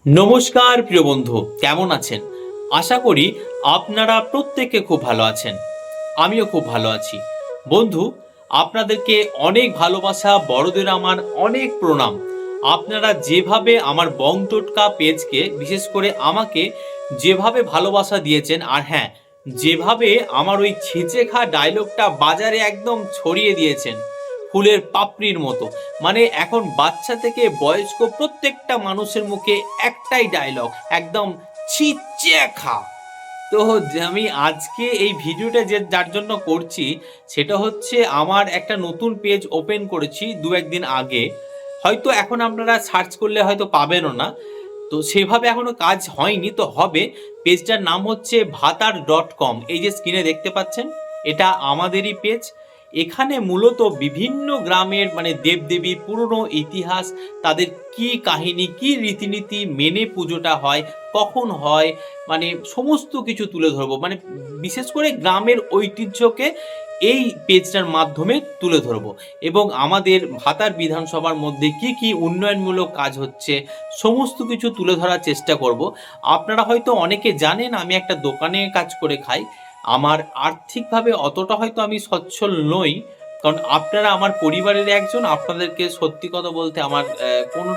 নমস্কার প্রিয় বন্ধু, কেমন আছেন? আশা করি আপনারা প্রত্যেকে খুব ভালো আছেন। আমিও খুব ভালো আছি। বন্ধু, আপনাদেরকে অনেক ভালোবাসা, বড়দের আমার অনেক প্রণাম। আপনারা যেভাবে আমার বং টোটকা পেজকে, বিশেষ করে আমাকে যেভাবে ভালোবাসা দিয়েছেন, আর হ্যাঁ, যেভাবে আমার ওই ছেঁচে খা ডায়লগটা বাজারে একদম ছড়িয়ে দিয়েছেন ফুলের পাপড়ির মতো। মানে এখন বাচ্চা থেকে বয়স্ক প্রত্যেকটা মানুষের মুখে একটাই ডায়লগ, একদম ছিচে খা। তো আমি আজকে এই ভিডিওটা যার জন্য করছি, সেটা হচ্ছে আমার একটা নতুন পেজ ওপেন করেছি দু একদিন আগে। হয়তো এখন আপনারা সার্চ করলে হয়তো পাবেনও না, তো সেভাবে এখনো কাজ হয়নি, তো হবে। পেজটার নাম হচ্ছে ভাতার.com। এই যে স্ক্রিনে দেখতে পাচ্ছেন, এটা আমাদেরই পেজ। এখানে মূলত বিভিন্ন গ্রামের মানে দেবদেবীর পুরনো ইতিহাস, তাদের কি কাহিনী, কি রীতিনীতি মেনে পুজোটা হয়, কখন হয়, মানে সমস্ত কিছু তুলে ধরবো। মানে বিশেষ করে গ্রামের ঐতিহ্যকে এই পেজটার মাধ্যমে তুলে ধরবো। এবং আমাদের ভাতার বিধানসভার মধ্যে কি কি উন্নয়নমূলক কাজ হচ্ছে সমস্ত কিছু তুলে ধরার চেষ্টা করব। আপনারা হয়তো অনেকে জানেন আমি একটা দোকানে কাজ করে খাই। আমার আর্থিকভাবে অতটা হয়তো আমি সচ্ছল নই, কারণ আপনারা আমার পরিবারের একজন। আপনাদেরকে সত্যি কথা বলতে আমার কোনো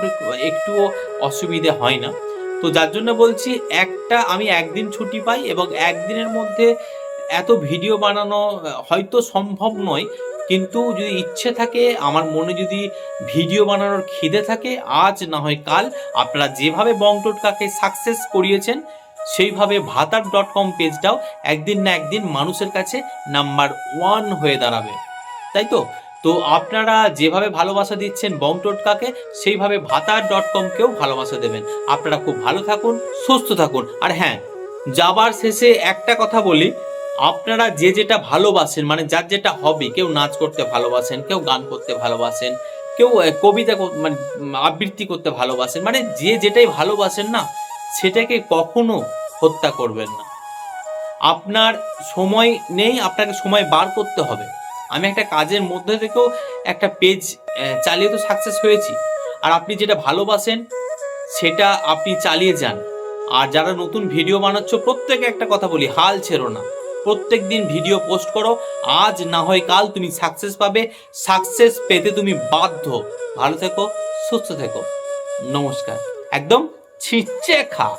একটুও অসুবিধে হয় না। তো যার জন্য বলছি, আমি একদিন ছুটি পাই এবং একদিনের মধ্যে এত ভিডিও বানানো হয়তো সম্ভব নয়, কিন্তু যদি ইচ্ছে থাকে, আমার মনে যদি ভিডিও বানানোর খিদে থাকে, আজ না হয় কাল আপনারা যেভাবে বং টোটকাকে সাকসেস করিয়েছেন, সেইভাবে ভাতার.com পেজটাও একদিন না একদিন মানুষের কাছে নাম্বার 1 হয়ে দাঁড়াবে। তাই তো? তো আপনারা যেভাবে ভালোবাসা দিচ্ছেন বং টোটকাকে, সেইভাবে ভাতার.com-কেও ভালোবাসা দেবেন। আপনারা খুব ভালো থাকুন, সুস্থ থাকুন। আর হ্যাঁ, যাবার শেষে একটা কথা বলি, আপনারা যে যেটা ভালোবাসেন, মানে যার যেটা হবি, কেউ নাচ করতে ভালোবাসেন, কেউ গান করতে ভালোবাসেন, কেউ কবিতা মানে আবৃত্তি করতে ভালোবাসেন, মানে যে যেটাই ভালোবাসেন না, সেটাকে কখনো হত্যা করবেন না। আপনার সময় নেই, আপনাকে সময় বার করতে হবে। আমি একটা কাজের মধ্যে থেকেও একটা পেজ চালিয়ে তো সাকসেস হয়েছি। আর আপনি যেটা ভালোবাসেন সেটা আপনি চালিয়ে যান। আর যারা নতুন ভিডিও বানাচ্ছ, প্রত্যেকে একটা কথা বলি, হাল ছেড়ো না। প্রত্যেক দিন ভিডিও পোস্ট করো, আজ না হয় কাল তুমি সাকসেস পাবে। সাকসেস পেতে তুমি বাধ্য। ভালো থেকো, সুস্থ থেকো। নমস্কার। একদম ছিঁচে খা।